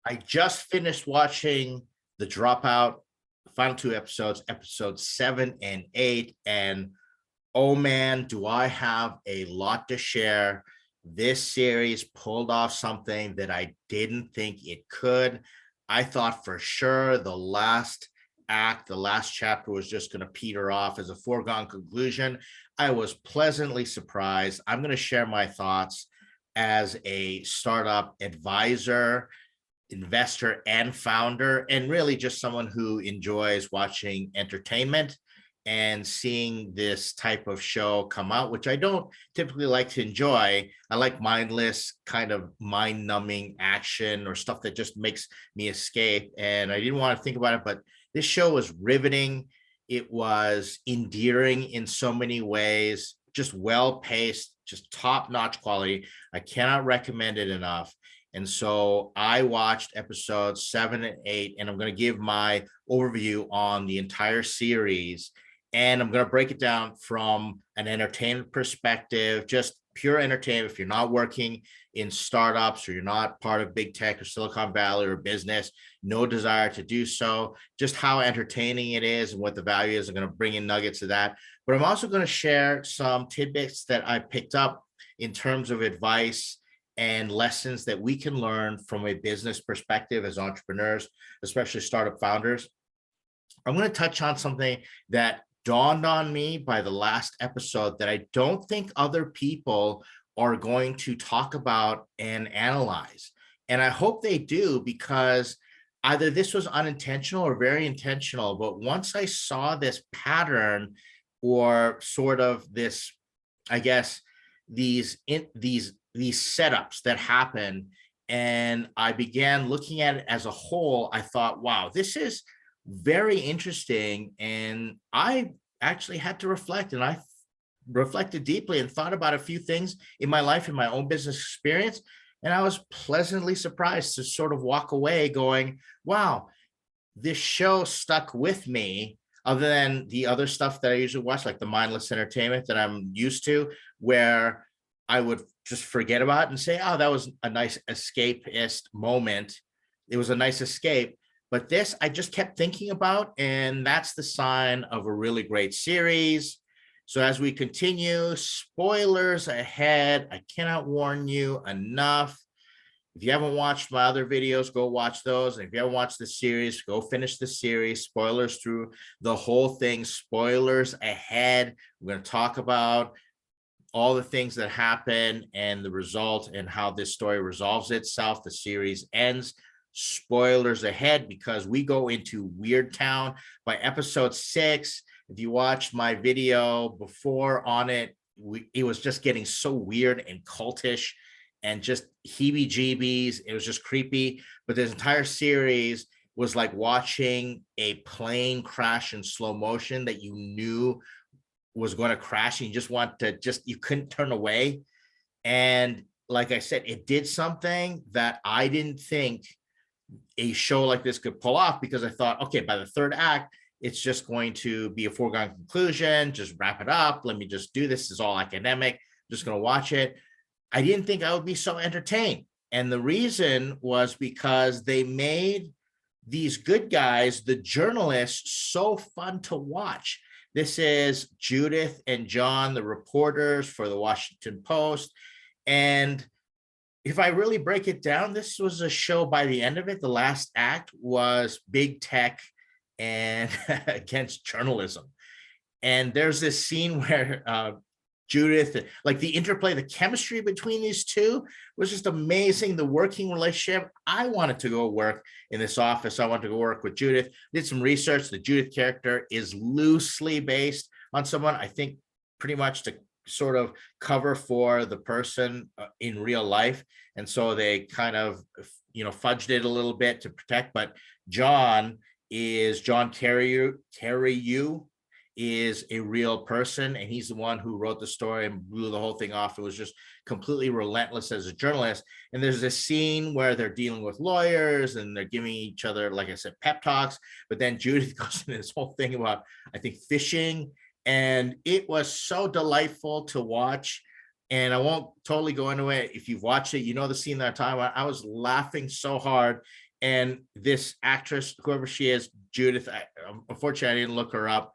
I just finished watching the Dropout, the final two episodes, episodes 7 and 8. And oh man, do I have a lot to share. This series pulled off something that I didn't think it could. I thought for sure the last act, the last chapter was just going to peter off as a foregone conclusion. I was pleasantly surprised. I'm going to share my thoughts as a startup advisor, investor, and founder, and really just someone who enjoys watching entertainment and seeing this type of show come out, which I don't typically like to enjoy. I like mindless, kind of mind numbing action or stuff that just makes me escape. And I didn't want to think about it, but this show was riveting. It was endearing in so many ways, just well paced, just top notch quality. I cannot recommend it enough. And so I watched episodes 7 and 8, and I'm going to give my overview on the entire series. And I'm going to break it down from an entertainment perspective, just pure entertainment. If you're not working in startups or you're not part of big tech or Silicon Valley or business, no desire to do so, just how entertaining it is and what the value is. I'm going to bring in nuggets of that. But I'm also going to share some tidbits that I picked up in terms of advice and lessons that we can learn from a business perspective as entrepreneurs, especially startup founders. I'm going to touch on something that dawned on me by the last episode that I don't think other people are going to talk about and analyze. And I hope they do, because either this was unintentional or very intentional. But once I saw this pattern, or sort of this, I guess, these setups that happen, and I began looking at it as a whole, I thought, wow, this is very interesting. And I actually had to reflect, and I reflected deeply and thought about a few things in my life, in my own business experience. And I was pleasantly surprised to sort of walk away going, wow, this show stuck with me, other than the other stuff that I usually watch, like the mindless entertainment that I'm used to, where I would just forget about it and say, oh, that was a nice escapist moment. It was a nice escape. But this, I just kept thinking about, and that's the sign of a really great series. So as we continue, spoilers ahead. I cannot warn you enough. If you haven't watched my other videos, go watch those. And if you haven't watched the series, go finish the series. Spoilers through the whole thing. Spoilers ahead. We're going to talk about all the things that happen and the result and how this story resolves itself. The series ends. Spoilers ahead, because we go into Weird Town by episode 6. If you watched my video before on it, it was just getting so weird and cultish and just heebie-jeebies. It was just creepy. But this entire series was like watching a plane crash in slow motion that you knew was going to crash, and you just want to you couldn't turn away. And like I said, it did something that I didn't think a show like this could pull off, because I thought, okay, by the third act, it's just going to be a foregone conclusion. Just wrap it up. Let me just do this. It's all academic. I'm just going to watch it. I didn't think I would be so entertained. And the reason was because they made these good guys, the journalists, so fun to watch. This is Judith and John, the reporters for the Washington Post. And if I really break it down, this was a show, by the end of it, the last act was big tech and against journalism. And there's this scene where Judith, like the interplay, the chemistry between these two was just amazing. The working relationship. I wanted to go work in this office. I wanted to go work with Judith. Did some research. The Judith character is loosely based on someone, I think, pretty much to sort of cover for the person in real life. And so they kind of, fudged it a little bit to protect. But John Carreyrou is a real person, and he's the one who wrote the story and blew the whole thing off. It was just completely relentless as a journalist. And there's this scene where they're dealing with lawyers and they're giving each other, like I said, pep talks. But then Judith goes into this whole thing about, I think, fishing. And it was so delightful to watch. And I won't totally go into it. If you've watched it, you know the scene that I'm talking about. I was laughing so hard. And this actress, whoever she is, Judith, unfortunately, I didn't look her up.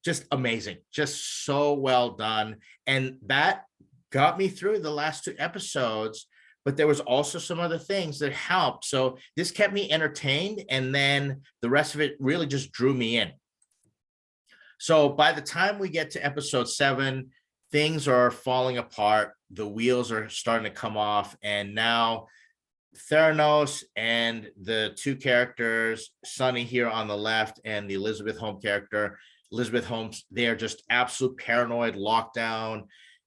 Just amazing, just so well done. And that got me through the last 2 episodes, but there was also some other things that helped. So this kept me entertained, and then the rest of it really just drew me in. So by the time we get to episode 7, things are falling apart. The wheels are starting to come off, and now Theranos and the 2 characters, Sunny here on the left and the Elizabeth Holmes character, Elizabeth Holmes, they are just absolute paranoid lockdown.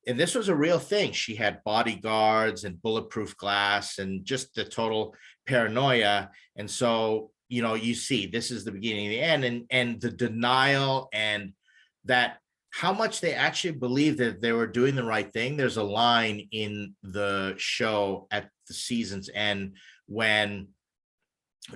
And this was a real thing. She had bodyguards and bulletproof glass and just the total paranoia. And so, you see, this is the beginning of the end, and the denial, and that how much they actually believe that they were doing the right thing. There's a line in the show at the season's end when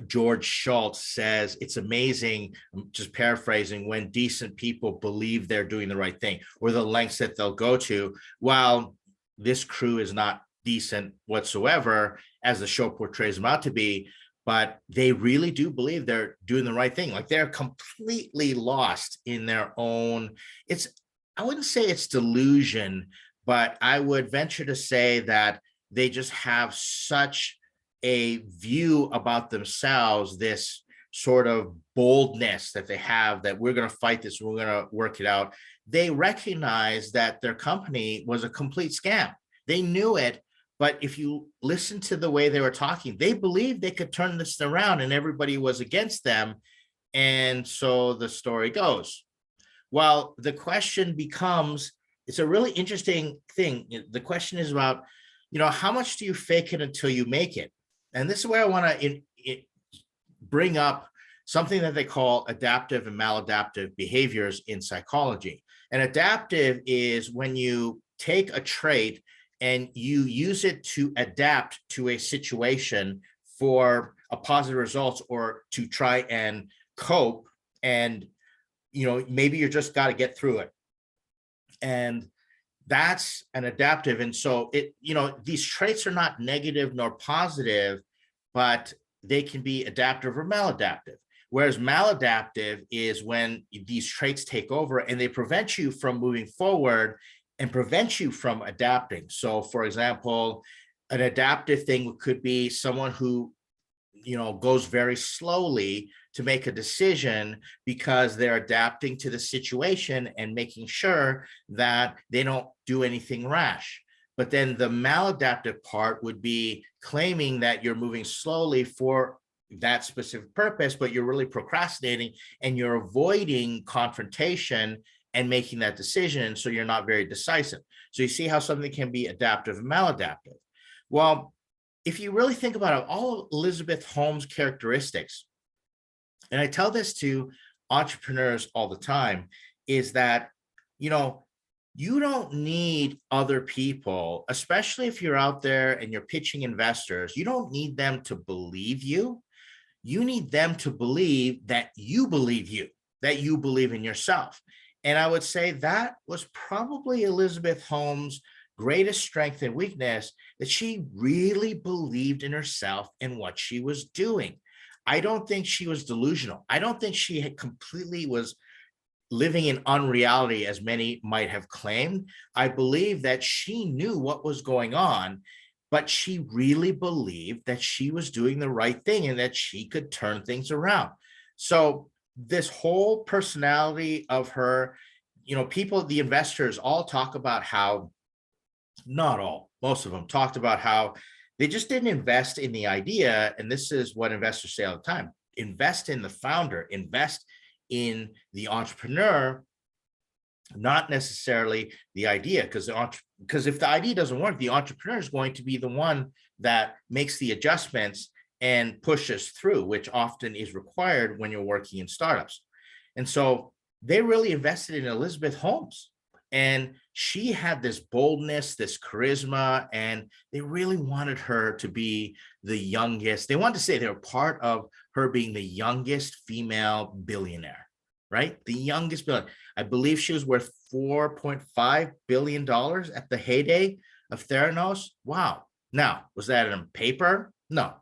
George Schultz says, it's amazing, I'm just paraphrasing, when decent people believe they're doing the right thing, or the lengths that they'll go to, while this crew is not decent whatsoever, as the show portrays them out to be, but they really do believe they're doing the right thing. Like, they're completely lost in their own, I wouldn't say it's delusion, but I would venture to say that they just have such a view about themselves, this sort of boldness that they have, that we're going to fight this, we're going to work it out. They recognize that their company was a complete scam. They knew it, but if you listen to the way they were talking, they believed they could turn this around, and everybody was against them. And so the story goes. Well, the question becomes, it's a really interesting thing. The question is about, how much do you fake it until you make it? And this is where I want to bring up something that they call adaptive and maladaptive behaviors in psychology. And adaptive is when you take a trait and you use it to adapt to a situation for a positive result, or to try and cope, and maybe you just got to get through it. And that's an adaptive. And so these traits are not negative nor positive, but they can be adaptive or maladaptive. Whereas maladaptive is when these traits take over and they prevent you from moving forward and prevent you from adapting. So, for example, an adaptive thing could be someone who, goes very slowly to make a decision because they're adapting to the situation and making sure that they don't do anything rash. But then the maladaptive part would be claiming that you're moving slowly for that specific purpose, but you're really procrastinating and you're avoiding confrontation and making that decision. And so you're not very decisive. So you see how something can be adaptive and maladaptive. Well, if you really think about it, all of Elizabeth Holmes' characteristics, and I tell this to entrepreneurs all the time, is that, you don't need other people, especially if you're out there and you're pitching investors. You don't need them to believe you. You need them to believe that you believe you, that you believe in yourself. And I would say that was probably Elizabeth Holmes' greatest strength and weakness, that she really believed in herself and what she was doing. I don't think she was delusional. I don't think she had completely was living in unreality, as many might have claimed. I believe that she knew what was going on, but she really believed that she was doing the right thing and that she could turn things around. So this whole personality of her, people, the investors all talk about how, not all, most of them talked about how they just didn't invest in the idea. And this is what investors say all the time: invest in the founder, invest in the entrepreneur, not necessarily the idea. Because if the idea doesn't work, the entrepreneur is going to be the one that makes the adjustments and pushes through, which often is required when you're working in startups. And so they really invested in Elizabeth Holmes. And she had this boldness, this charisma, and they really wanted her to be the youngest. They wanted to say they were part of her being the youngest female billionaire, right? The youngest billionaire. I believe she was worth $4.5 billion at the heyday of Theranos. Wow. Now, was that on paper? No.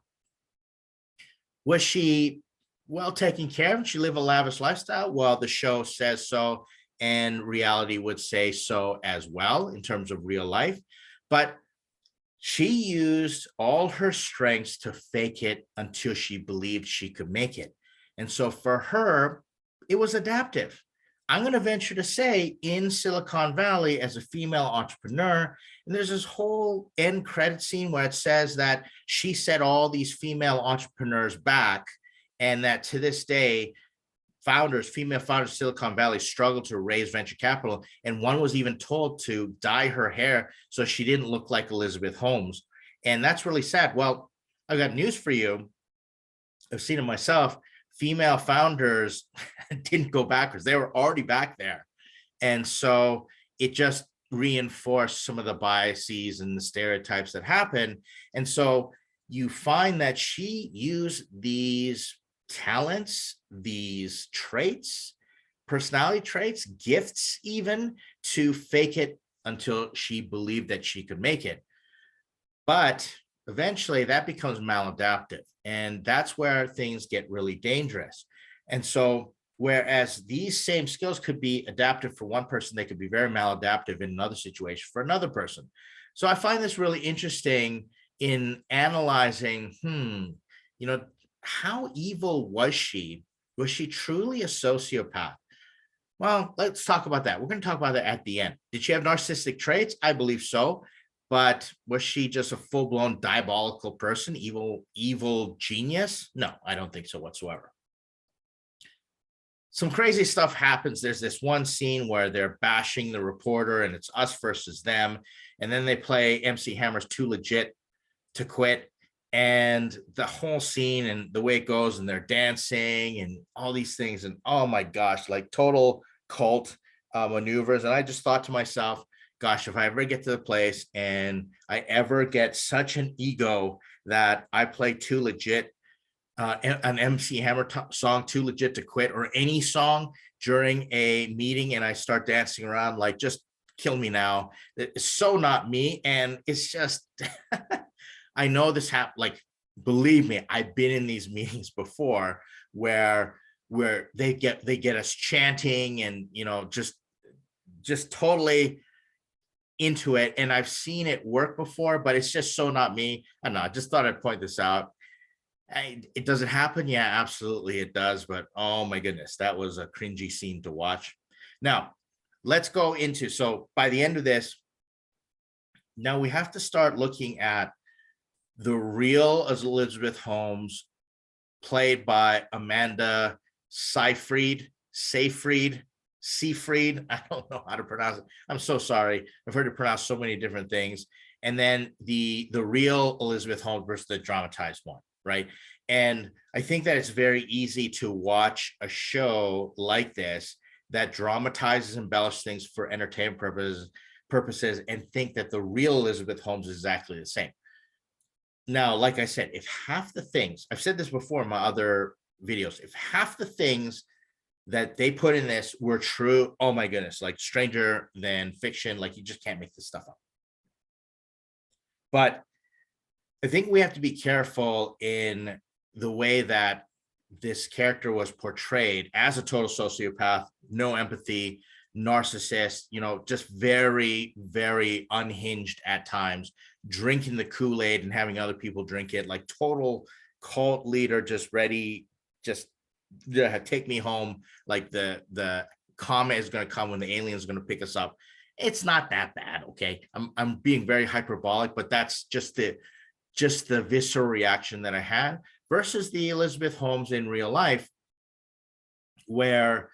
Was she well taken care of? She lived a lavish lifestyle? Well, the show says so, and reality would say so as well in terms of real life. But she used all her strengths to fake it until she believed she could make it. And so for her, it was adaptive. I'm going to venture to say in Silicon Valley as a female entrepreneur, and there's this whole end credit scene where it says that she set all these female entrepreneurs back, and that to this day, female founders of Silicon Valley struggled to raise venture capital. And one was even told to dye her hair so she didn't look like Elizabeth Holmes. And that's really sad. Well, I got news for you. I've seen it myself. Female founders didn't go backwards. They were already back there. And so it just reinforced some of the biases and the stereotypes that happen. And so you find that she used these talents, these traits, personality traits, gifts even, to fake it until she believed that she could make it. But eventually that becomes maladaptive, and that's where things get really dangerous. And so whereas these same skills could be adaptive for one person, they could be very maladaptive in another situation for another person. So I find this really interesting in analyzing, how evil was she? Was she truly a sociopath? Well, let's talk about that. We're going to talk about that at the end. Did she have narcissistic traits? I believe so. But was she just a full-blown diabolical person, evil genius? No, I don't think so whatsoever. Some crazy stuff happens. There's this one scene where they're bashing the reporter and it's us versus them. And then they play MC Hammer's Too Legit to Quit. And the whole scene and the way it goes, and they're dancing and all these things. And oh my gosh, like total cult maneuvers. And I just thought to myself, gosh, if I ever get to the place and I ever get such an ego that I play Too Legit, an MC Hammer song, Too Legit to Quit, or any song during a meeting, and I start dancing around, like, just kill me now. It's so not me. And it's just, I know this happened. Like, believe me, I've been in these meetings before where they get us chanting and, just totally into it. And I've seen it work before, but it's just so not me. I don't know. I just thought I'd point this out. It doesn't happen. Yeah, absolutely it does. But oh my goodness, that was a cringy scene to watch. Now, let's go into, so by the end of this, now we have to start looking at the real Elizabeth Holmes, played by Amanda Seyfried. I don't know how to pronounce it. I'm so sorry. I've heard it pronounced so many different things. And then the real Elizabeth Holmes versus the dramatized one, right? And I think that it's very easy to watch a show like this that dramatizes and embellishes things for entertainment purposes and think that the real Elizabeth Holmes is exactly the same. Now, like I said, if half the things, I've said this before in my other videos, if half the things that they put in this were true, oh my goodness, like stranger than fiction, like you just can't make this stuff up. But I think we have to be careful in the way that this character was portrayed as a total sociopath, no empathy, narcissist, just very, very unhinged at times, drinking the Kool-Aid and having other people drink it, like total cult leader, just ready, just take me home, like the comet is going to come when the aliens are going to pick us up. It's not that bad, okay? I'm being very hyperbolic, but that's just the visceral reaction that I had versus the Elizabeth Holmes in real life, where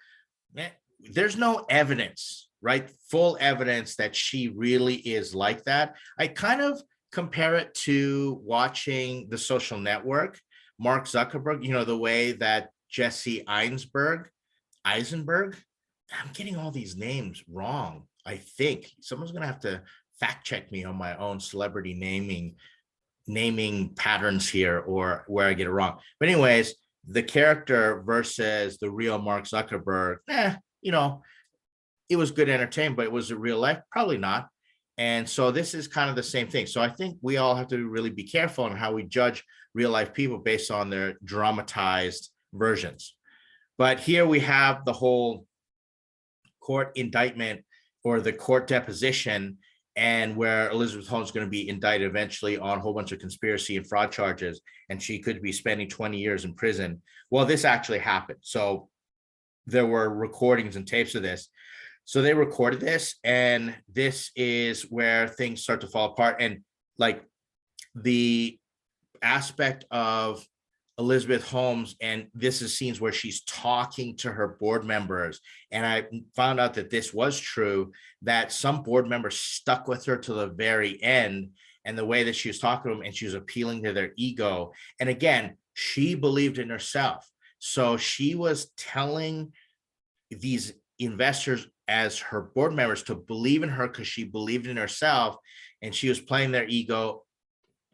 there's no evidence, right? Full evidence that she really is like that. I kind of compare it to watching The Social Network, Mark Zuckerberg, the way that Jesse Eisenberg, I'm getting all these names wrong. I think someone's going to have to fact check me on my own celebrity naming patterns here, or where I get it wrong. But anyways, the character versus the real Mark Zuckerberg, it was good entertainment, but it was a real life? Probably not. And so this is kind of the same thing. So I think we all have to really be careful on how we judge real life people based on their dramatized versions. But here we have the whole court indictment or the court deposition, and where Elizabeth Holmes is going to be indicted eventually on a whole bunch of conspiracy and fraud charges, and she could be spending 20 years in prison. Well, this actually happened. So there were recordings and tapes of this. So they recorded this, and this is where things start to fall apart. And like the aspect of Elizabeth Holmes, and this is scenes where she's talking to her board members. And I found out that this was true, that some board members stuck with her to the very end, and the way that she was talking to them, and she was appealing to their ego. And again, she believed in herself. So she was telling these investors as her board members to believe in her because she believed in herself, and she was playing their ego.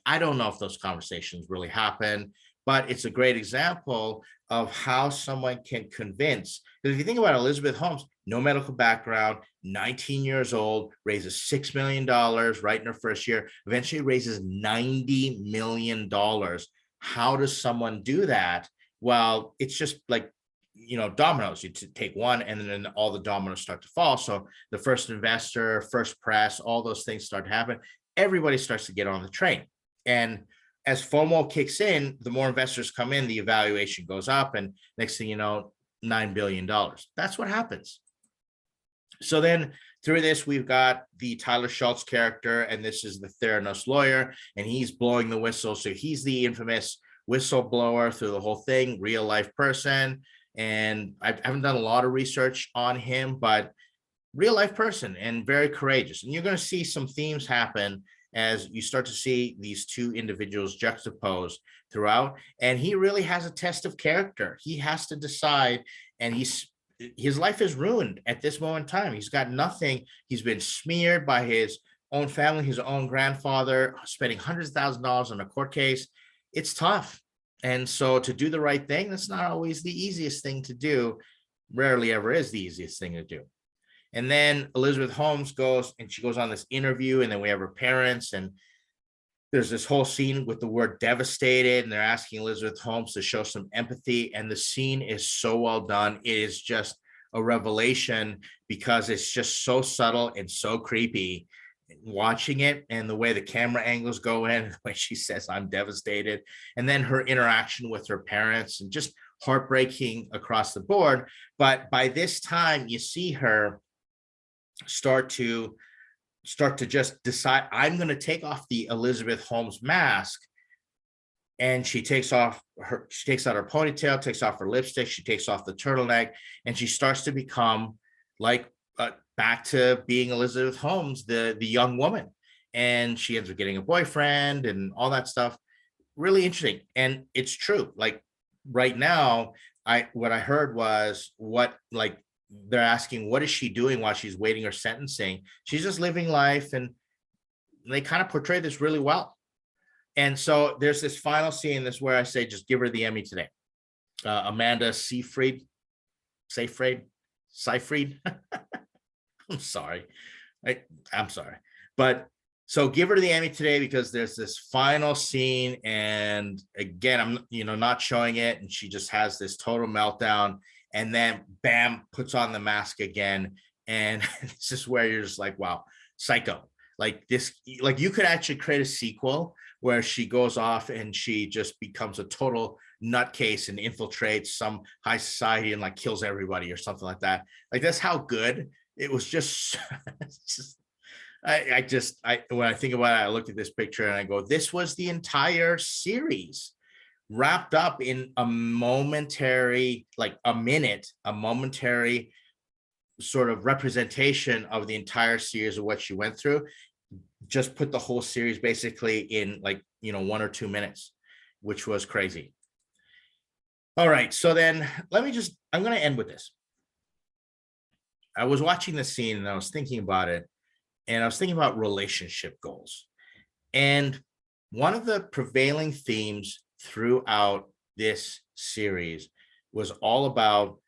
I don't know if those conversations really happen, but it's a great example of how someone can convince. Because if you think about Elizabeth Holmes, no medical background, 19 years old, raises $6 million right in her first year, eventually raises $90 million. How does someone do that? Well, it's just like, dominoes. You take one and then all the dominoes start to fall. So the first investor, first press, all those things start to happen. Everybody starts to get on the train. And as FOMO kicks in, the more investors come in, the evaluation goes up. And next thing you know, $9 billion. That's what happens. So then through this, we've got the Tyler Schultz character, and this is the Theranos lawyer, and he's blowing the whistle. So he's the infamous whistleblower through the whole thing, real life person. And I haven't done a lot of research on him, but real life person and very courageous. And you're going to see some themes happen as you start to see these two individuals juxtaposed throughout. And he really has a test of character. He has to decide, and his life is ruined at this moment in time. He's got nothing. He's been smeared by his own family, his own grandfather, spending hundreds of thousands of dollars on a court case. It's tough. And so to do the right thing, that's not always the easiest thing to do. Rarely ever is the easiest thing to do. And then Elizabeth Holmes goes, and she goes on this interview, and then we have her parents, and there's this whole scene with the word devastated, and they're asking Elizabeth Holmes to show some empathy. And the scene is so well done. It is just a revelation because it's just so subtle and so creepy watching it, and the way the camera angles go in, the way she says, "I'm devastated." And then her interaction with her parents, and just heartbreaking across the board. But by this time, you see her start to just decide, I'm going to take off the Elizabeth Holmes mask. And she takes out her ponytail, takes off her lipstick, she takes off the turtleneck, and she starts to become like back to being Elizabeth Holmes, the young woman. And she ends up getting a boyfriend and all that stuff. Really interesting. And it's true. Like right now, what I heard was they're asking, what is she doing while she's waiting her sentencing? She's just living life, and they kind of portray this really well. And so there's this final scene, this where I say, just give her the Emmy today. Amanda Seyfried. I'm sorry. I'm sorry. But so give her the Emmy today, because there's this final scene, and again, I'm not showing it, and she just has this total meltdown, and then bam, puts on the mask again. And this is where you're just like, wow, psycho. Like this, like you could actually create a sequel where she goes off and she just becomes a total nutcase and infiltrates some high society and like kills everybody or something like that. Like that's how good it was. Just when I think about it, I look at this picture and I go, this was the entire series wrapped up in a momentary sort of representation of the entire series of what she went through. Just put the whole series basically in 1 or 2 minutes, which was crazy. All right, so then I'm going to end with this. I was watching the scene and I was thinking about it, and I was thinking about relationship goals. And one of the prevailing themes throughout this series was all about,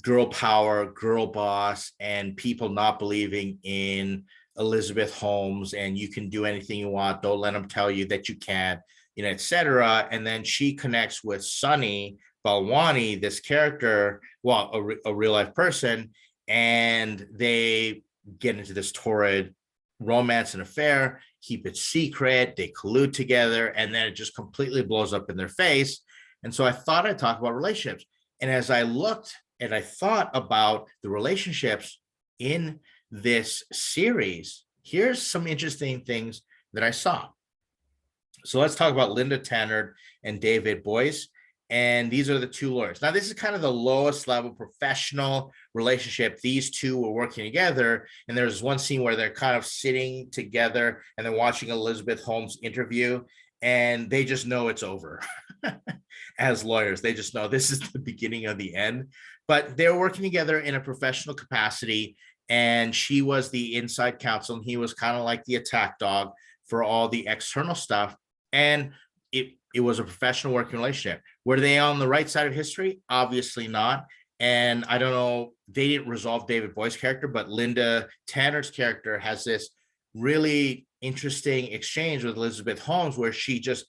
girl power, girl boss, and people not believing in Elizabeth Holmes, and you can do anything you want. Don't let them tell you that you can't, etc. And then she connects with Sunny Balwani, this character, well, a real life person, and they get into this torrid romance and affair, keep it secret, they collude together, and then it just completely blows up in their face. And so I thought I'd talk about relationships. And as I looked and I thought about the relationships in this series, here's some interesting things that I saw. So let's talk about Linda Tannard and David Boyce. And these are the two lawyers. Now, this is kind of the lowest level professional relationship. These two were working together. And there's one scene where they're kind of sitting together and they're watching Elizabeth Holmes interview, and they just know it's over. As lawyers, they just know this is the beginning of the end. But they're working together in a professional capacity. And she was the inside counsel, and he was kind of like the attack dog for all the external stuff. And it was a professional working relationship. Were they on the right side of history? Obviously not. And I don't know, they didn't resolve David Boyce's character, but Linda Tannard's character has this really interesting exchange with Elizabeth Holmes where she just,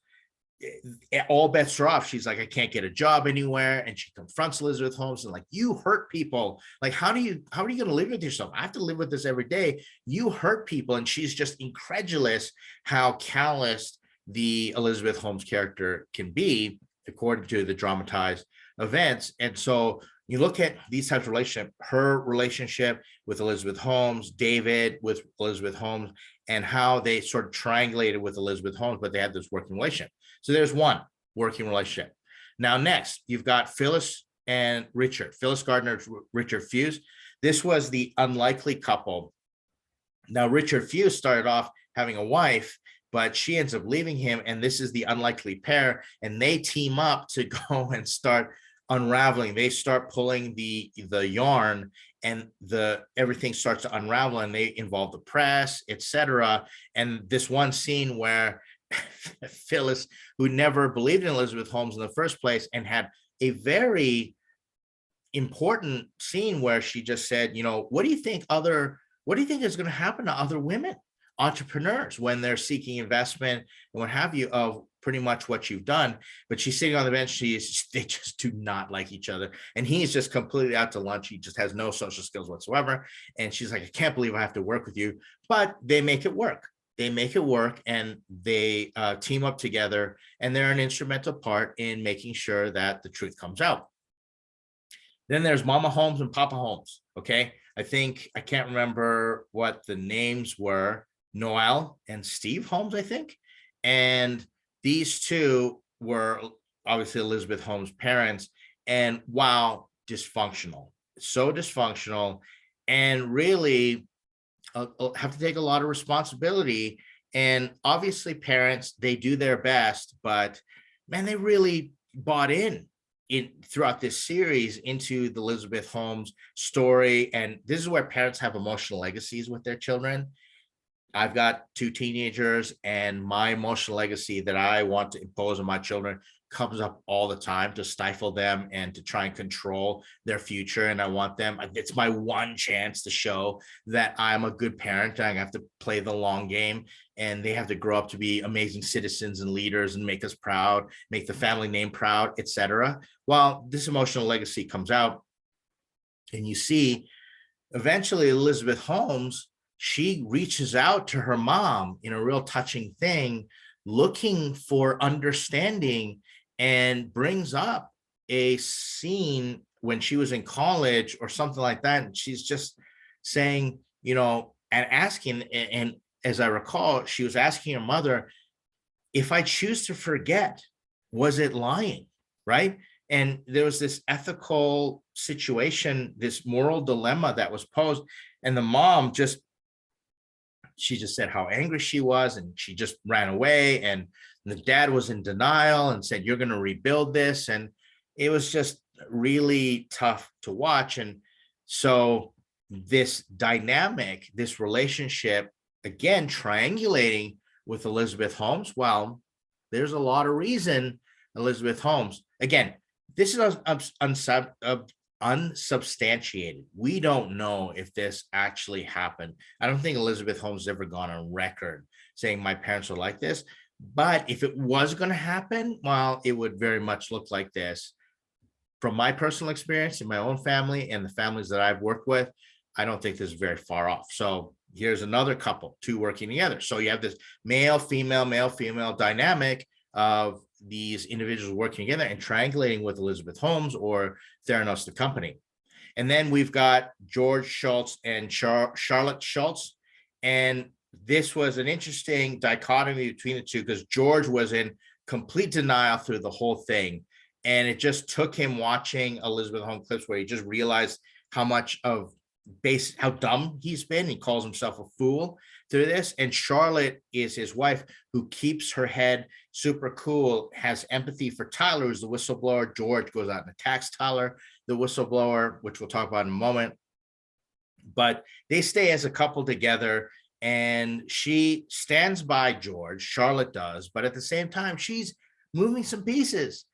all bets are off. She's like, I can't get a job anywhere. And she confronts Elizabeth Holmes and like, you hurt people. Like, how are you going to live with yourself? I have to live with this every day. You hurt people. And she's just incredulous how calloused the Elizabeth Holmes character can be, according to the dramatized events. And so you look at these types of relationships, her relationship with Elizabeth Holmes, David with Elizabeth Holmes, and how they sort of triangulated with Elizabeth Holmes, but they had this working relationship. So there's one working relationship. Now, next, you've got Phyllis and Richard, Phyllis Gardner, Richard Fuisz. This was the unlikely couple. Now, Richard Fuisz started off having a wife, but she ends up leaving him, and this is the unlikely pair, and they team up to go and start unraveling. They start pulling the yarn, and everything starts to unravel, and they involve the press, etc. And this one scene where Phyllis, who never believed in Elizabeth Holmes in the first place, and had a very important scene where she just said, what do you think is going to happen to other women entrepreneurs when they're seeking investment and what have you, of pretty much what you've done? But she's sitting on the bench. They just do not like each other. And he's just completely out to lunch. He just has no social skills whatsoever. And she's like, I can't believe I have to work with you. But they make it work. And they team up together, and they're an instrumental part in making sure that the truth comes out. Then there's Mama Holmes and Papa Holmes. Okay. I can't remember what the names were. Noel and Steve Holmes, I think. And these two were obviously Elizabeth Holmes' parents. And wow, dysfunctional. So dysfunctional. And really have to take a lot of responsibility. And obviously parents, they do their best, but man, they really bought in throughout this series into the Elizabeth Holmes story. And this is where parents have emotional legacies with their children. I've got two teenagers, and my emotional legacy that I want to impose on my children comes up all the time to stifle them and to try and control their future. And I want them, it's my one chance to show that I'm a good parent. I have to play the long game, and they have to grow up to be amazing citizens and leaders and make us proud, make the family name proud, etc. Well, this emotional legacy comes out, and you see eventually Elizabeth Holmes, she reaches out to her mom in a real touching thing, looking for understanding, and brings up a scene when she was in college or something like that. And she's just saying, and asking, and as I recall, she was asking her mother, if I choose to forget, was it lying? Right? And there was this ethical situation, this moral dilemma that was posed. And the mom she just said how angry she was, and she just ran away. And the dad was in denial and said, you're going to rebuild this. And it was just really tough to watch. And so this dynamic, this relationship, again, triangulating with Elizabeth Holmes, well, there's a lot of reason Elizabeth Holmes, again, this is unsubstantiated. We don't know if this actually happened. I don't think Elizabeth Holmes has ever gone on record saying my parents were like this. But if it was going to happen, well, it would very much look like this. From my personal experience in my own family and the families that I've worked with, I don't think this is very far off. So here's another couple, two working together. So you have this male, female dynamic of these individuals working together and triangulating with Elizabeth Holmes or Theranos the company. And then we've got George Schultz and Charlotte Schultz. And this was an interesting dichotomy between the two because George was in complete denial through the whole thing. And it just took him watching Elizabeth Holmes clips where he just realized how much of how dumb he's been. He calls himself a fool through this. And Charlotte is his wife, who keeps her head super cool, has empathy for Tyler, who's the whistleblower. George goes out and attacks Tyler, the whistleblower, which we'll talk about in a moment. But they stay as a couple together, and she stands by George, Charlotte does, but at the same time, she's moving some pieces,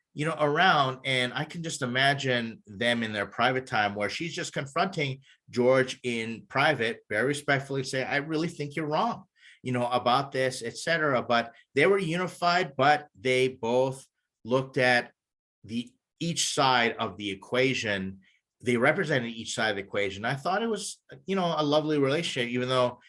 around. And I can just imagine them in their private time where she's just confronting George in private, very respectfully say, I really think you're wrong, about this, etc. But they were unified, but they both looked at each side of the equation. They represented each side of the equation. I thought it was, a lovely relationship, even though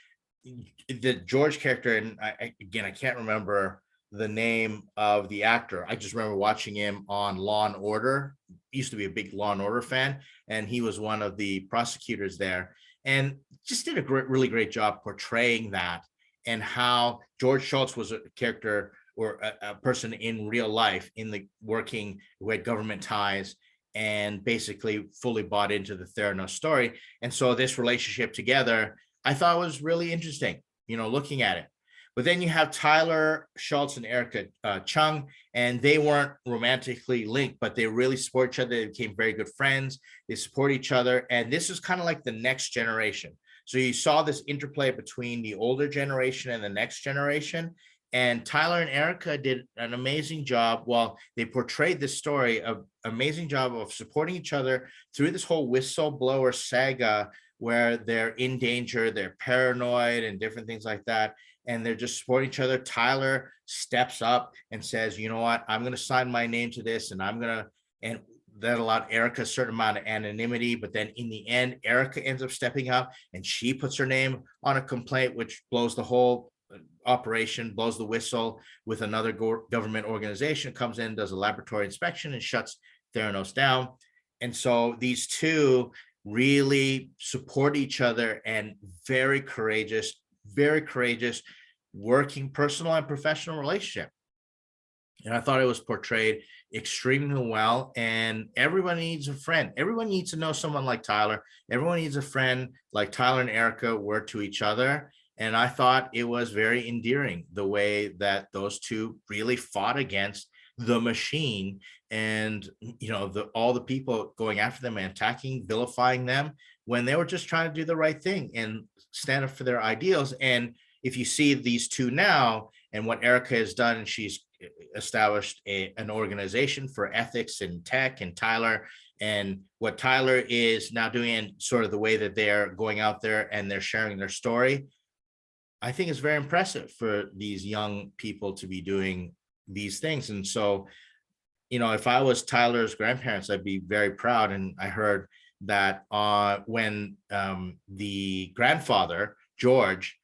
the George character, and I can't remember the name of the actor. I just remember watching him on Law and Order. Used to be a big Law and Order fan, and he was one of the prosecutors there, and just did a really great job portraying that, and how George Schultz was a character or a person in real life in the working who had government ties and basically fully bought into the Theranos story. And so this relationship together, I thought was really interesting, looking at it. But then you have Tyler Schultz and Erica Chung, and they weren't romantically linked, but they really support each other. They became very good friends. They support each other. And this is kind of like the next generation. So you saw this interplay between the older generation and the next generation. And Tyler and Erica did an amazing job. Well, they portrayed this story, an amazing job of supporting each other through this whole whistleblower saga where they're in danger, they're paranoid and different things like that. And they're just supporting each other. Tyler steps up and says, you know what, I'm going to sign my name to this, and and that allowed Erica a certain amount of anonymity. But then in the end, Erica ends up stepping up and she puts her name on a complaint, which blows the whole operation, blows the whistle with another government organization, comes in, does a laboratory inspection and shuts Theranos down. And so these two really support each other, and very courageous working personal and professional relationship. And I thought it was portrayed extremely well. And everyone needs a friend. Everyone needs to know someone like Tyler. Everyone needs a friend like Tyler and Erica were to each other. And I thought it was very endearing the way that those two really fought against the machine, and all the people going after them and attacking, vilifying them, when they were just trying to do the right thing and stand up for their ideals. And if you see these two now and what Erica has done, and she's established an organization for ethics in tech, and Tyler, and what Tyler is now doing, and sort of the way that they're going out there and they're sharing their story, I think it's very impressive for these young people to be doing these things. And so, if I was Tyler's grandparents, I'd be very proud. And I heard that when the grandfather, George,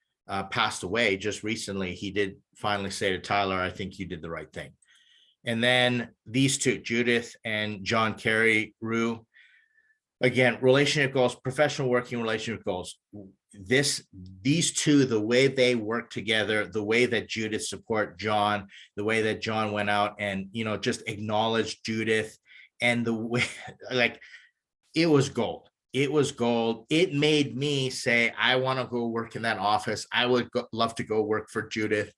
passed away just recently, he did finally say to Tyler, I think you did the right thing. And then these two, Judith and John Kerry Rue, again, relationship goals, professional working relationship goals. These two, the way they work together, the way that Judith support John, the way that John went out and just acknowledged Judith, and the way, like, it was gold. It was gold. It made me say, I want to go work in that office. I would love to go work for Judith,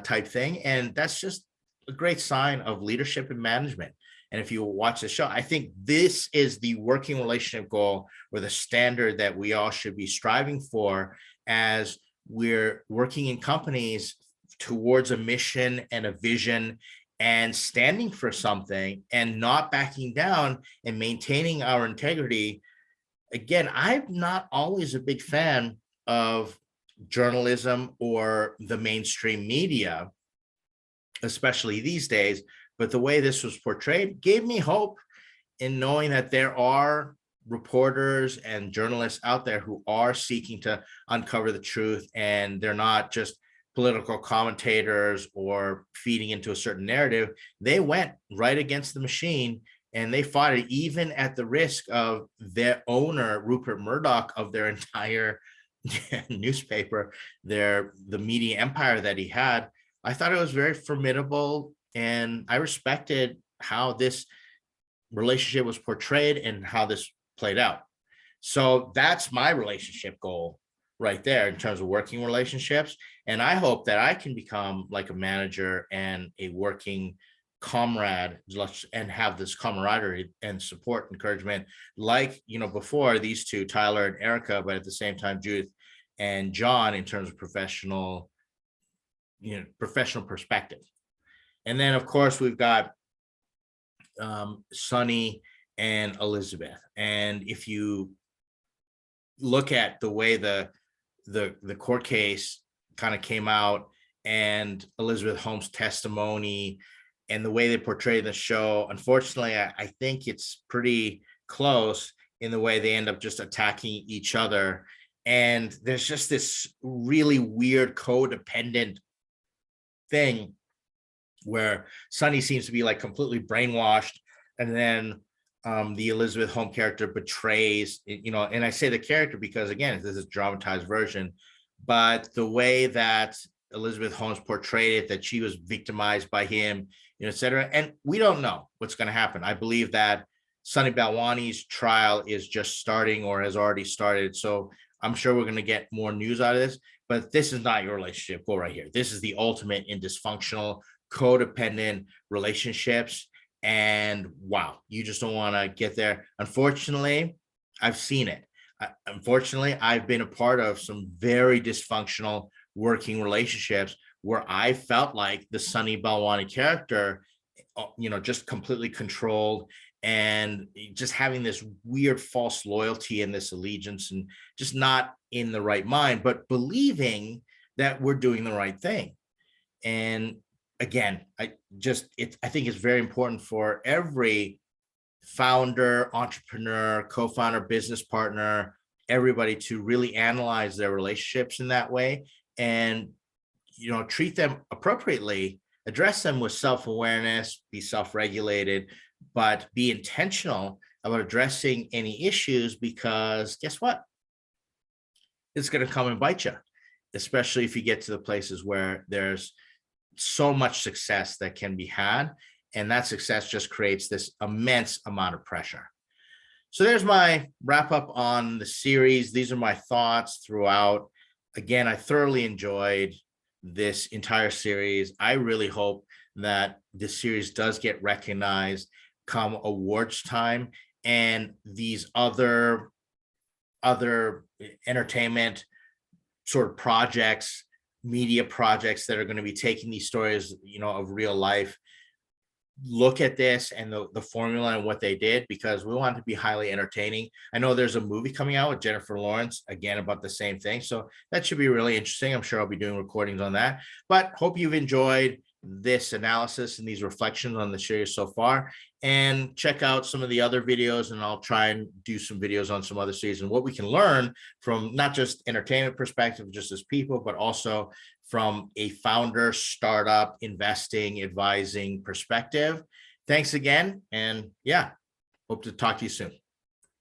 type thing. And that's just a great sign of leadership and management. And if you watch the show, I think this is the working relationship goal, or the standard that we all should be striving for as we're working in companies towards a mission and a vision and standing for something and not backing down and maintaining our integrity. Again, I'm not always a big fan of journalism or the mainstream media, especially these days, but the way this was portrayed gave me hope in knowing that there are reporters and journalists out there who are seeking to uncover the truth, and they're not just political commentators or feeding into a certain narrative. They went right against the machine and they fought it, even at the risk of their owner, Rupert Murdoch, of their entire newspaper, the media empire that he had. I thought it was very formidable, and I respected how this relationship was portrayed and how this played out. So that's my relationship goal right there in terms of working relationships. And I hope that I can become like a manager and a working comrade and have this camaraderie and support, encouragement, like, before these two, Tyler and Erica, but at the same time, Judith and John, in terms of professional perspective. And then, of course, we've got Sonny and Elizabeth. And if you look at the way the court case kind of came out, and Elizabeth Holmes' testimony and the way they portray the show, unfortunately, I think it's pretty close in the way they end up just attacking each other. And there's just this really weird codependent thing where Sonny seems to be like completely brainwashed, and then the Elizabeth Holmes character betrays, and I say the character because, again, this is a dramatized version, but the way that Elizabeth Holmes portrayed it, that she was victimized by him, et cetera. And we don't know what's going to happen. I believe that Sonny Balwani's trial is just starting or has already started. So I'm sure we're going to get more news out of this, but this is not your relationship goal right here. This is the ultimate in dysfunctional, codependent relationships. And wow, you just don't want to get there. Unfortunately, I've seen it. Unfortunately, I've been a part of some very dysfunctional working relationships where I felt like the Sonny Balwani character, just completely controlled and just having this weird false loyalty and this allegiance, and just not in the right mind, but believing that we're doing the right thing. And again, I think it's very important for every founder, entrepreneur, co-founder, business partner, everybody to really analyze their relationships in that way and, treat them appropriately, address them with self-awareness, be self-regulated, but be intentional about addressing any issues, because guess what? It's going to come and bite you, especially if you get to the places where there's so much success that can be had, and that success just creates this immense amount of pressure. So there's my wrap up on the series. These are my thoughts throughout. Again, I thoroughly enjoyed this entire series. I really hope that this series does get recognized come awards time, and these other entertainment sort of projects, media projects that are going to be taking these stories, of real life, look at this and the formula and what they did, because we want it to be highly entertaining. I know there's a movie coming out with Jennifer Lawrence, again, about the same thing. So that should be really interesting. I'm sure I'll be doing recordings on that, but hope you've enjoyed this analysis and these reflections on the series so far, and check out some of the other videos, and I'll try and do some videos on some other series and what we can learn from not just entertainment perspective, just as people, but also from a founder, startup, investing, advising perspective. Thanks again. And yeah, hope to talk to you soon.